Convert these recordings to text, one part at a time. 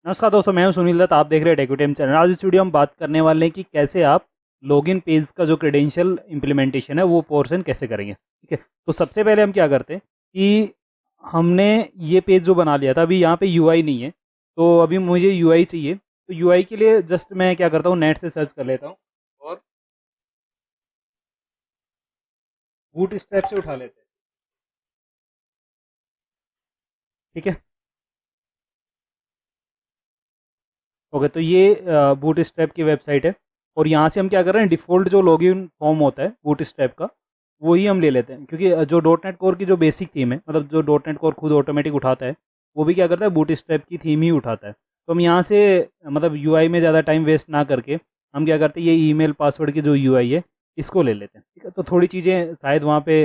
नमस्कार दोस्तों, मैं हूं सुनील दत्त। आप देख रहे हैं टेक्विटीएम चैनल। आज इस वीडियो में बात करने वाले हैं कि कैसे आप लॉगिन पेज का जो क्रेडेंशियल इंप्लीमेंटेशन है वो पोर्शन कैसे करेंगे। ठीक है, तो सबसे पहले हम क्या करते हैं कि हमने ये पेज जो बना लिया था, अभी यहाँ पे यूआई नहीं है, तो अभी मुझे यूआई चाहिए। तो यूआई के लिए जस्ट मैं क्या करता हूँ, नेट से सर्च कर लेता हूँ और बूट स्ट्रैप से उठा लेते हैं। ठीक है, ओके, तो ये बूट स्ट्रैप की वेबसाइट है और यहाँ से हम क्या कर रहे हैं, डिफ़ॉल्ट जो लॉगिन फॉर्म होता है बूट स्ट्रैप का वही हम ले लेते हैं, क्योंकि जो डॉट नेट कोर की जो बेसिक थीम है, मतलब जो डॉट नेट कोर खुद ऑटोमेटिक उठाता है, वो भी क्या करता है, बूट स्ट्रैप की थीम ही उठाता है। तो हम यहाँ से मतलब यूआई में ज़्यादा टाइम वेस्ट ना करके हम क्या करते हैं, ये ईमेल पासवर्ड की जो यूआई है इसको ले लेते हैं। ठीक है, तो थोड़ी चीज़ें शायद वहाँ पे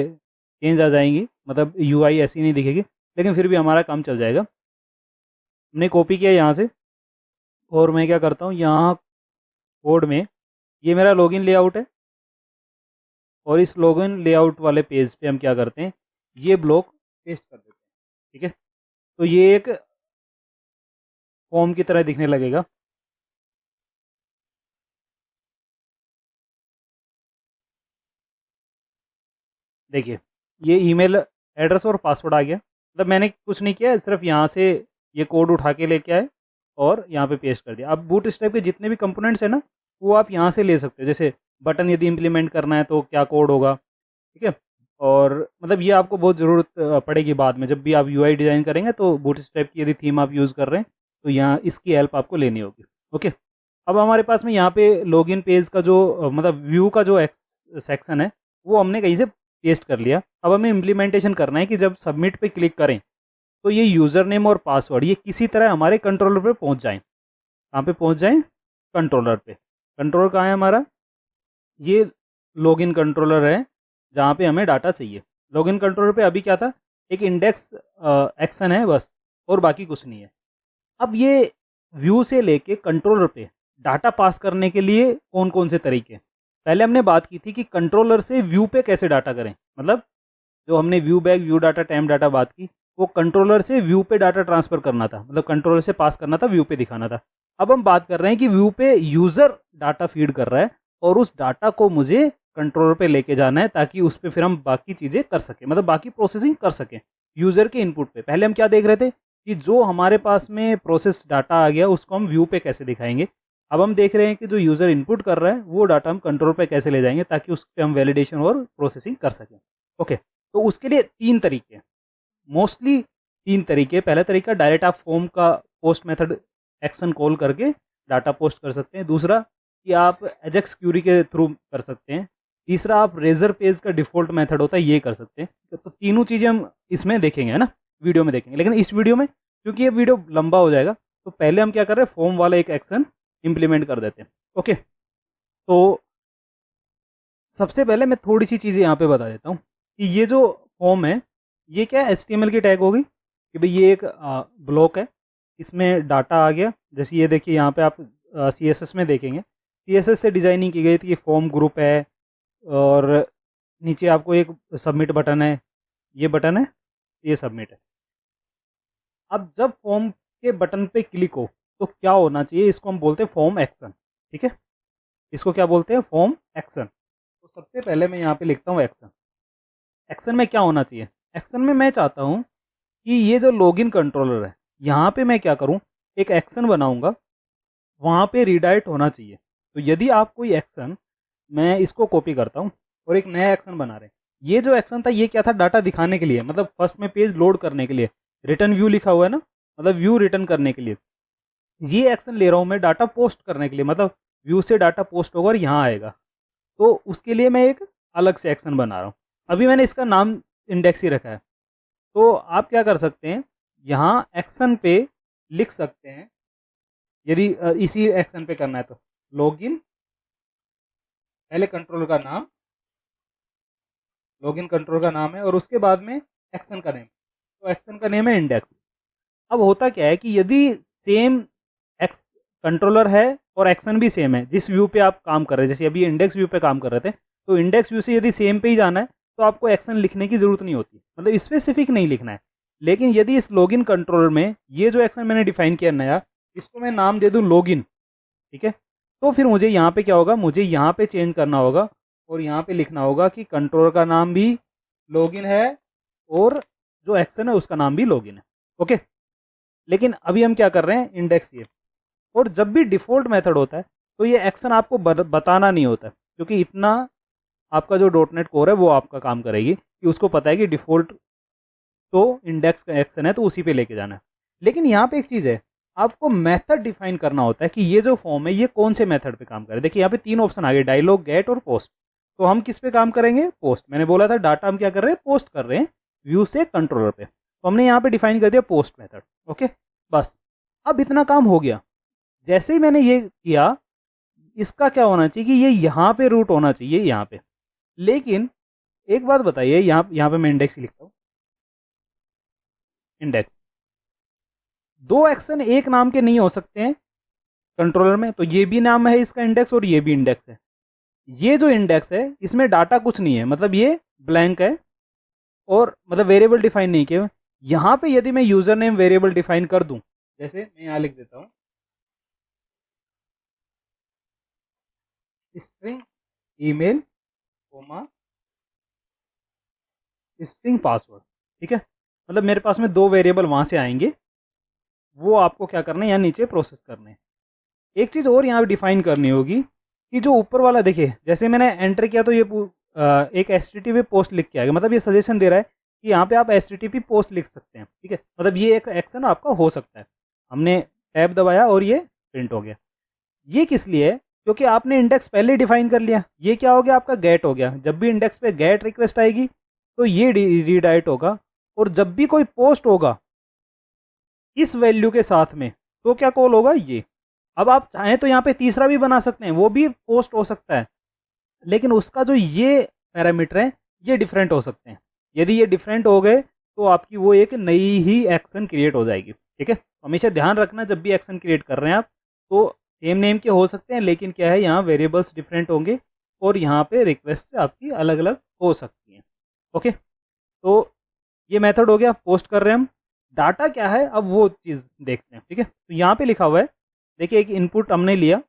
चेंज आ जाएंगी, मतलब यूआई ऐसी नहीं दिखेगी, लेकिन फिर भी हमारा काम चल जाएगा। हमने कॉपी किया यहाँ से और मैं क्या करता हूँ, यहाँ कोड में ये मेरा लॉगिन लेआउट है और इस लॉगिन लेआउट वाले पेज पे हम क्या करते हैं, ये ब्लॉक पेस्ट कर देते हैं। ठीक है, तो ये एक फॉर्म की तरह दिखने लगेगा। देखिए, ये ईमेल एड्रेस और पासवर्ड आ गया, मतलब मैंने कुछ नहीं किया, सिर्फ यहाँ से ये कोड उठा के लेके आए और यहाँ पे पेस्ट कर दिया। अब बूट स्ट्रैप के जितने भी कंपोनेंट्स हैं ना, वो आप यहाँ से ले सकते हो। जैसे बटन यदि इम्प्लीमेंट करना है तो क्या कोड होगा। ठीक है, और मतलब ये आपको बहुत ज़रूरत पड़ेगी बाद में, जब भी आप यूआई डिज़ाइन करेंगे तो बूट स्ट्रैप की यदि थीम आप यूज़ कर रहे हैं तो यहाँ इसकी हेल्प आपको लेनी होगी। ओके, अब हमारे पास में यहाँ पे लॉगिन पेज का जो मतलब व्यू का जो सेक्शन है वो हमने कहीं से पेस्ट कर लिया। अब हमें इम्प्लीमेंटेशन करना है कि जब सबमिट पे क्लिक करें तो ये यूज़र नेम और पासवर्ड ये किसी तरह हमारे कंट्रोलर पे पहुँच जाएं। कहाँ पे पहुँच जाएं? कंट्रोलर पे। कंट्रोलर कहाँ है हमारा? ये लॉगिन कंट्रोलर है जहाँ पे हमें डाटा चाहिए। लॉगिन कंट्रोलर पे अभी क्या था, एक इंडेक्स एक्शन है बस, और बाकी कुछ नहीं है। अब ये व्यू से लेके कंट्रोलर पे डाटा पास करने के लिए कौन कौन से तरीके, पहले हमने बात की थी कि कंट्रोलर से व्यू पे कैसे डाटा करें। मतलब जो हमने view back, view data, time data बात की, वो कंट्रोलर से व्यू पे डाटा ट्रांसफर करना था, मतलब कंट्रोलर से पास करना था, व्यू पे दिखाना था। अब हम बात कर रहे हैं कि व्यू पे यूजर डाटा फीड कर रहा है और उस डाटा को मुझे कंट्रोलर पे लेके जाना है ताकि उस पर फिर हम बाकी चीज़ें कर सकें, मतलब बाकी प्रोसेसिंग कर सकें यूज़र के इनपुट पे। पहले हम क्या देख रहे थे कि जो हमारे पास में प्रोसेस डाटा आ गया उसको हम व्यू पे कैसे दिखाएंगे। अब हम देख रहे हैं कि जो यूज़र इनपुट कर रहा है वो डाटा हम कंट्रोल पे कैसे ले जाएंगे ताकि उस पर हम वैलिडेशन और प्रोसेसिंग कर सकें। ओके, तो उसके लिए तीन तरीके, मोस्टली तीन तरीके। पहला तरीका, डायरेक्ट आप फॉर्म का पोस्ट मेथड एक्शन कॉल करके डाटा पोस्ट कर सकते हैं। दूसरा कि आप एजेक्स क्यूरी के थ्रू कर सकते हैं। तीसरा, आप रेजर पेज का डिफॉल्ट मेथड होता है, ये कर सकते हैं। तो तीनों चीज़ें हम इसमें देखेंगे, है ना, वीडियो में देखेंगे। लेकिन इस वीडियो में क्योंकि ये वीडियो लंबा हो जाएगा तो पहले हम क्या कर रहे हैं, फॉर्म वाला एक एक्शन इंप्लीमेंट कर देते हैं। ओके, तो सबसे पहले मैं थोड़ी सी चीज़ें यहाँ पे बता देता हूँ कि ये जो फॉर्म है ये क्या HTML की टैग होगी कि भाई ये एक ब्लॉक है, इसमें डाटा आ गया। जैसे ये देखिए, यहाँ पे आप CSS में देखेंगे, CSS से डिजाइनिंग की गई थी। ये फॉर्म ग्रुप है और नीचे आपको एक सबमिट बटन है, ये बटन है, ये सबमिट है। अब जब फॉर्म के बटन पे क्लिक हो तो क्या होना चाहिए, इसको हम बोलते हैं फॉर्म एक्शन। ठीक है, इसको क्या बोलते हैं, फॉर्म एक्शन। तो सबसे पहले मैं यहाँ पे लिखता हूँ एक्शन। एक्शन में क्या होना चाहिए, एक्शन में मैं चाहता हूँ कि ये जो लॉगिन कंट्रोलर है यहाँ पे मैं क्या करूँ, एक एक्शन बनाऊंगा, वहाँ पे रीडायरेक्ट होना चाहिए। तो यदि आप कोई एक्शन, मैं इसको कॉपी करता हूँ और एक नया एक्शन बना रहे हैं। ये जो एक्शन था ये क्या था, डाटा दिखाने के लिए, मतलब फर्स्ट में पेज लोड करने के लिए। रिटर्न व्यू लिखा हुआ है ना, मतलब व्यू रिटर्न करने के लिए ये एक्शन ले रहा हूँ मैं। डाटा पोस्ट करने के लिए, मतलब व्यू से डाटा पोस्ट होकर यहाँ आएगा, तो उसके लिए मैं एक अलग से एक्शन बना रहा हूँ। अभी मैंने इसका नाम इंडेक्स ही रखा है। तो आप क्या कर सकते हैं, यहाँ एक्शन पे लिख सकते हैं, यदि इसी एक्शन पे करना है तो लॉगिन, पहले कंट्रोल का नाम, लॉगिन कंट्रोल का नाम है और उसके बाद में एक्शन का नेम। तो एक्शन का नेम है इंडेक्स। अब होता क्या है कि यदि सेम एक्स कंट्रोलर है और एक्शन भी सेम है, जिस व्यू पे आप काम कर रहे हैं, जैसे अभी इंडेक्स व्यू पे काम कर रहे थे, तो इंडेक्स व्यू से यदि सेम पे ही जाना है तो आपको एक्शन लिखने की जरूरत नहीं होती, मतलब स्पेसिफिक नहीं लिखना है। लेकिन यदि इस लॉगिन कंट्रोलर में ये जो एक्शन मैंने डिफाइन किया नया, इसको मैं नाम दे दूं लॉगिन, ठीक है। तो फिर मुझे यहाँ पे क्या होगा, मुझे यहाँ पे चेंज करना होगा और यहाँ पे लिखना होगा कि कंट्रोलर का नाम भी लॉगिन है और जो एक्शन है उसका नाम भी लॉगिन है। ओके, लेकिन अभी हम क्या कर रहे हैं, इंडेक्स ये। और जब भी डिफ़ॉल्ट मेथड होता है तो ये एक्शन आपको बताना नहीं होता, क्योंकि इतना आपका जो डॉट नेट कोर है वो आपका काम करेगी कि उसको पता है कि डिफ़ॉल्ट तो इंडेक्स का एक्शन है तो उसी पे लेके जाना है। लेकिन यहाँ पे एक चीज़ है, आपको मेथड डिफाइन करना होता है कि ये जो फॉर्म है ये कौन से मेथड पे काम करे। देखिए यहाँ पे 3 ऑप्शन आ गए, डायलॉग, गेट और पोस्ट। तो हम किस पे काम करेंगे, पोस्ट। मैंने बोला था डाटा हम क्या कर रहे हैं, पोस्ट कर रहे हैं व्यू से कंट्रोलर पे, तो हमने यहाँ पे डिफाइन कर दिया पोस्ट मेथड। ओके, बस अब इतना काम हो गया। जैसे ही मैंने ये किया, इसका क्या होना चाहिए कि ये यहाँ पे रूट होना चाहिए, यहाँ पे। लेकिन एक बात बताइए, यहाँ पे मैं इंडेक्स ही लिखता हूँ, इंडेक्स। दो एक्शन एक नाम के नहीं हो सकते हैं कंट्रोलर में, तो ये भी नाम है इसका इंडेक्स और ये भी इंडेक्स है। ये जो इंडेक्स है इसमें डाटा कुछ नहीं है, मतलब ये ब्लैंक है और मतलब वेरिएबल डिफाइन नहीं किया। यहाँ पे यदि मैं यूजर नेम वेरिएबल डिफाइन कर दूं, जैसे मैं यहाँ लिख देता हूँ string email comma string password, ठीक है। मतलब मेरे पास में दो वेरिएबल वहां से आएंगे, वो आपको क्या करना है, यहाँ नीचे प्रोसेस करने हैं। एक चीज़ और यहाँ डिफाइन करनी होगी कि जो ऊपर वाला, देखिए जैसे मैंने एंटर किया तो ये एक HTTP पोस्ट लिख के आएगा, मतलब ये सजेशन दे रहा है कि यहाँ पे आप HTTP पोस्ट लिख सकते हैं, ठीक है। मतलब ये एक एक्शन आपका हो सकता है। हमने टैब दबाया और ये प्रिंट हो गया। ये किस लिए है, क्योंकि आपने इंडेक्स पहले डिफाइन कर लिया। ये क्या हो गया, आपका गेट हो गया। जब भी इंडेक्स पे गेट रिक्वेस्ट आएगी तो ये रीडायरेक्ट होगा, और जब भी कोई पोस्ट होगा इस वैल्यू के साथ में तो क्या कॉल होगा, ये। अब आप चाहें तो यहाँ पे तीसरा भी बना सकते हैं, वो भी पोस्ट हो सकता है, लेकिन उसका जो ये पैरामीटर है ये डिफरेंट हो सकते हैं। यदि ये डिफरेंट हो गए तो आपकी वो एक नई ही एक्शन क्रिएट हो जाएगी, ठीक है। हमेशा ध्यान रखना, जब भी एक्शन क्रिएट कर रहे हैं आप, तो सेम नेम के हो सकते हैं, लेकिन क्या है, यहाँ वेरिएबल्स डिफरेंट होंगे और यहाँ पे रिक्वेस्ट आपकी अलग अलग हो सकती हैं। ओके, तो ये मेथड हो गया, पोस्ट कर रहे हैं हम। डाटा क्या है, अब वो चीज़ देखते हैं, ठीक है। तो यहाँ पे लिखा हुआ है, देखिए एक इनपुट हमने लिया,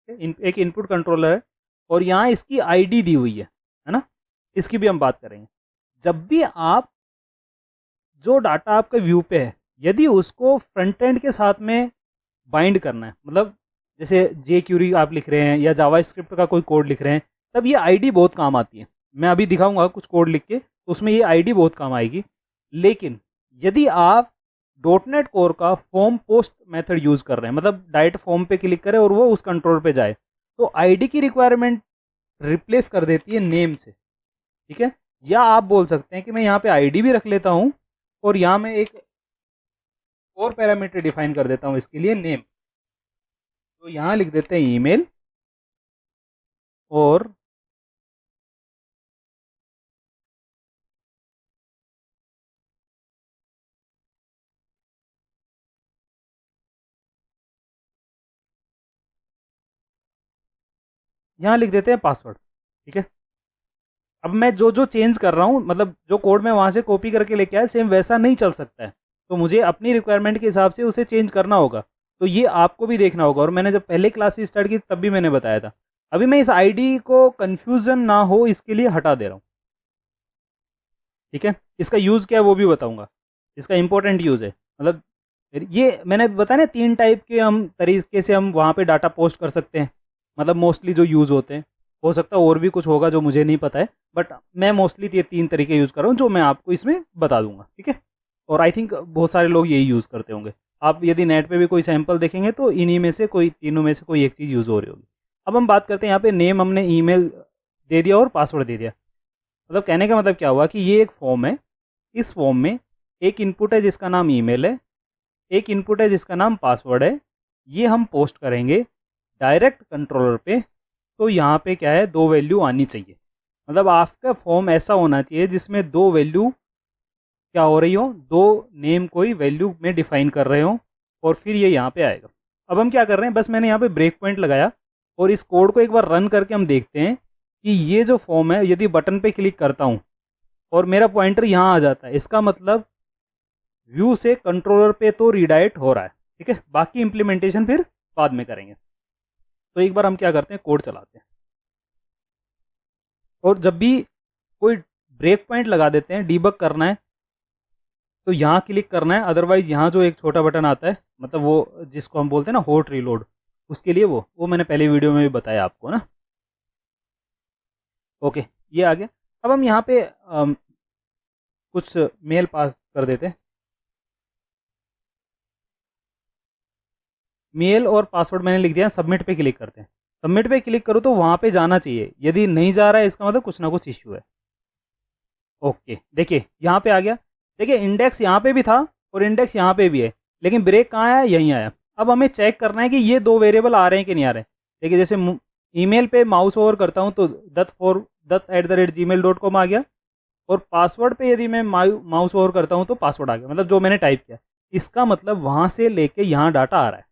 एक इनपुट कंट्रोलर है और यहाँ इसकी आईडी दी हुई है ना। इसकी भी हम बात करेंगे। जब भी आप जो डाटा आपका व्यू पे है, यदि उसको फ्रंट एंड के साथ में बाइंड करना है, मतलब जैसे jQuery आप लिख रहे हैं या जावास्क्रिप्ट का कोई कोड लिख रहे हैं, तब ये आईडी बहुत काम आती है। मैं अभी दिखाऊंगा कुछ कोड लिख के, तो उसमें ये आईडी बहुत काम आएगी। लेकिन यदि आप डॉटनेट कोर का फॉर्म पोस्ट मेथड यूज कर रहे हैं, मतलब डायरेक्ट फॉर्म पे क्लिक करें और वो उस कंट्रोल पे जाए, तो आईडी की रिक्वायरमेंट रिप्लेस कर देती है नेम से, ठीक है। या आप बोल सकते हैं कि मैं यहाँ पे आईडी भी रख लेता हूँ और यहाँ मैं एक और पैरामीटर डिफाइन कर देता हूँ इसके लिए, नेम। तो यहाँ लिख देते हैं ईमेल और यहाँ लिख देते हैं पासवर्ड, ठीक है। अब मैं जो जो चेंज कर रहा हूँ, मतलब जो कोड मैं वहाँ से कॉपी करके लेके आया, सेम वैसा नहीं चल सकता है, तो मुझे अपनी रिक्वायरमेंट के हिसाब से उसे चेंज करना होगा। तो ये आपको भी देखना होगा, और मैंने जब पहले क्लास स्टार्ट की तब भी मैंने बताया था। अभी मैं इस आईडी को कन्फ्यूजन ना हो इसके लिए हटा दे रहा हूँ, ठीक है। इसका यूज़ क्या है वो भी बताऊँगा, इसका इंपॉर्टेंट यूज़ है। मतलब ये मैंने बताया ना, 3 टाइप के हम तरीके से हम वहाँ पे डाटा पोस्ट कर सकते हैं, मतलब मोस्टली जो यूज़ होते हैं। हो सकता है और भी कुछ होगा जो मुझे नहीं पता है, बट मैं मोस्टली ये 3 तरीके यूज़ कर रहा हूँ जो मैं आपको इसमें बता दूंगा, ठीक है। और आई थिंक बहुत सारे लोग यही यूज़ करते होंगे। आप यदि नेट पे भी कोई सैंपल देखेंगे तो इन्हीं में से कोई, तीनों में से कोई एक चीज़ यूज़ हो रही होगी। अब हम बात करते हैं, यहाँ पे नेम हमने ईमेल दे दिया और पासवर्ड दे दिया। मतलब कहने का मतलब क्या हुआ कि ये एक फॉर्म है, इस फॉर्म में एक इनपुट है जिसका नाम ईमेल है, एक इनपुट है जिसका नाम पासवर्ड है। ये हम पोस्ट करेंगे डायरेक्ट कंट्रोलर पे, तो यहाँ पे क्या है, 2 वैल्यू आनी चाहिए। मतलब आपका फॉर्म ऐसा होना चाहिए जिसमें 2 वैल्यू क्या हो रही हो, 2 नेम कोई वैल्यू में डिफाइन कर रहे हो, और फिर ये यहाँ पे आएगा। अब हम क्या कर रहे हैं, बस मैंने यहाँ पे ब्रेक पॉइंट लगाया और इस कोड को एक बार रन करके हम देखते हैं कि ये जो फॉर्म है, यदि बटन पे क्लिक करता हूँ और मेरा पॉइंटर यहाँ आ जाता है, इसका मतलब व्यू से कंट्रोलर पे तो रीडायरेक्ट हो रहा है, ठीक है, बाकी इम्प्लीमेंटेशन फिर बाद में करेंगे। तो एक बार हम क्या करते हैं, कोड चलाते हैं, और जब भी कोई ब्रेक पॉइंट लगा देते हैं, डीबग करना है तो यहाँ क्लिक करना है, अदरवाइज यहाँ जो एक छोटा बटन आता है, मतलब वो जिसको हम बोलते हैं ना होट रीलोड, उसके लिए वो मैंने पहले वीडियो में भी बताया आपको ना। ओके, ये आ गया। अब हम यहाँ पे कुछ मेल पास कर देते हैं। मेल और पासवर्ड मैंने लिख दिया, सबमिट पे क्लिक करते हैं। सबमिट पे क्लिक करो तो वहाँ पे जाना चाहिए, यदि नहीं जा रहा है इसका मतलब कुछ ना कुछ इश्यू है। ओके, देखिए यहाँ पे आ गया। देखिए इंडेक्स यहाँ पे भी था और इंडेक्स यहाँ पे भी है, लेकिन ब्रेक कहाँ आया, यहीं आया। अब हमें चेक करना है कि ये दो वेरिएबल आ रहे हैं कि नहीं आ रहे। देखिए जैसे ईमेल पे माउस ओवर करता हूँ तो दत्त@gmail.com आ गया, और पासवर्ड पे यदि मैं माउस ओवर करता हूँ तो पासवर्ड आ गया, मतलब जो मैंने टाइप किया। इसका मतलब वहाँ से लेके यहाँ डाटा आ रहा है।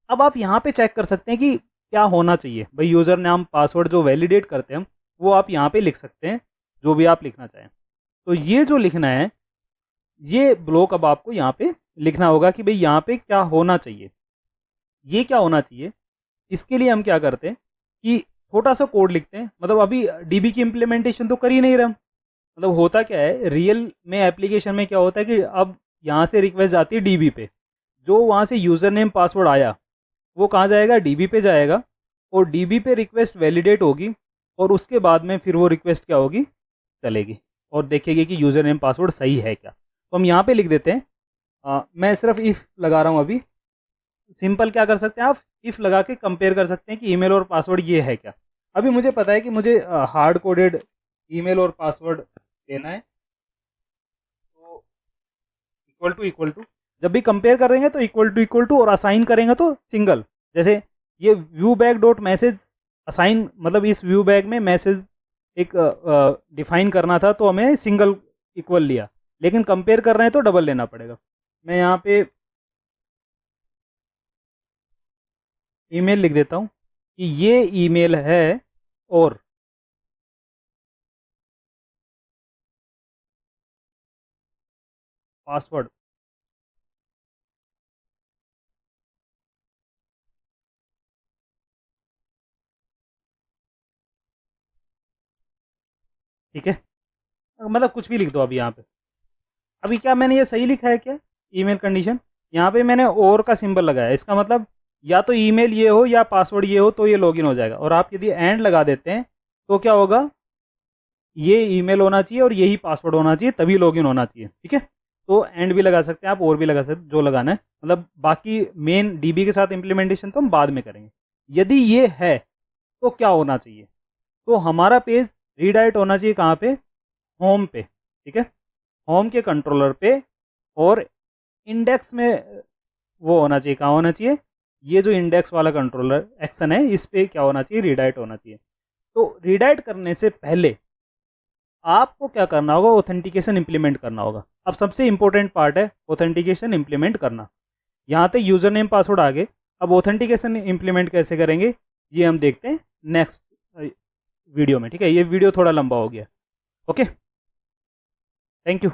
अब आप यहाँ पे चेक कर सकते हैं कि क्या होना चाहिए भाई, यूज़र नाम पासवर्ड जो वैलिडेट करते हैं हम, वो आप यहाँ पे लिख सकते हैं, जो भी आप लिखना चाहें। तो ये जो लिखना है, ये ब्लॉक अब आपको यहाँ पे लिखना होगा कि भाई यहाँ पे क्या होना चाहिए। ये क्या होना चाहिए, इसके लिए हम क्या करते हैं कि छोटा सा कोड लिखते हैं। मतलब अभी डीबी की इम्प्लीमेंटेशन तो कर ही नहीं रहा, मतलब होता क्या है रियल में एप्लीकेशन में, क्या होता है कि अब यहाँ से रिक्वेस्ट जाती है डीबी पे, जो वहाँ से यूज़र नेम पासवर्ड आया वो कहाँ जाएगा, डीबी पे जाएगा, और डीबी पे रिक्वेस्ट वैलिडेट होगी, और उसके बाद में फिर वो रिक्वेस्ट क्या होगी, चलेगी और देखेगी कि यूज़र नेम पासवर्ड सही है क्या। तो हम यहाँ पे लिख देते हैं, मैं सिर्फ इफ़ लगा रहा हूँ अभी। सिंपल क्या कर सकते हैं आप, इफ़ लगा के कंपेयर कर सकते हैं कि ईमेल और पासवर्ड ये है क्या। अभी मुझे पता है कि मुझे हार्ड कोडेड ईमेल और पासवर्ड देना है, तो इक्वल टू जब भी कंपेयर करेंगे तो इक्वल टू और असाइन करेंगे तो सिंगल। जैसे ये view bag dot message assign, मतलब इस व्यू बैग में मैसेज एक डिफाइन करना था तो हमें सिंगल इक्वल लिया, लेकिन कंपेयर कर रहे हैं तो डबल लेना पड़ेगा। मैं यहाँ पे ईमेल लिख देता हूँ कि ये ईमेल है, और पासवर्ड ठीक है, मतलब कुछ भी लिख दो अभी यहाँ पे। अभी क्या मैंने ये सही लिखा है क्या, ईमेल कंडीशन, यहाँ पे मैंने और का सिंबल लगाया, इसका मतलब या तो ईमेल ये हो या पासवर्ड ये हो तो ये लॉगिन हो जाएगा। और आप यदि एंड लगा देते हैं तो क्या होगा, ये ईमेल होना चाहिए और यही पासवर्ड होना चाहिए, तभी लॉगिन होना चाहिए। ठीक है, तो एंड भी लगा सकते हैं आप, और भी लगा सकते हैं, जो लगाना है। मतलब बाकी मेन डीबी के साथ इम्प्लीमेंटेशन तो हम बाद में करेंगे। यदि ये है तो क्या होना चाहिए, तो हमारा पेज रीडायरेक्ट होना चाहिए कहाँ पे, होम पे। ठीक है, होम के कंट्रोलर पे, और इंडेक्स में वो होना चाहिए, कहाँ होना चाहिए, ये जो इंडेक्स वाला कंट्रोलर एक्शन है इस पे क्या होना चाहिए, रीडायरेक्ट होना चाहिए। तो रीडायरेक्ट करने से पहले आपको क्या करना होगा, ऑथेंटिकेशन इंप्लीमेंट करना होगा। अब सबसे इंपॉर्टेंट पार्ट है ऑथेंटिकेशन इंप्लीमेंट करना। यहाँ तक यूजर नेम पासवर्ड आ गए, अब ऑथेंटिकेशन इंप्लीमेंट कैसे करेंगे ये हम देखते हैं नेक्स्ट वीडियो में। ठीक है, ये वीडियो थोड़ा लंबा हो गया। Okay, thank you.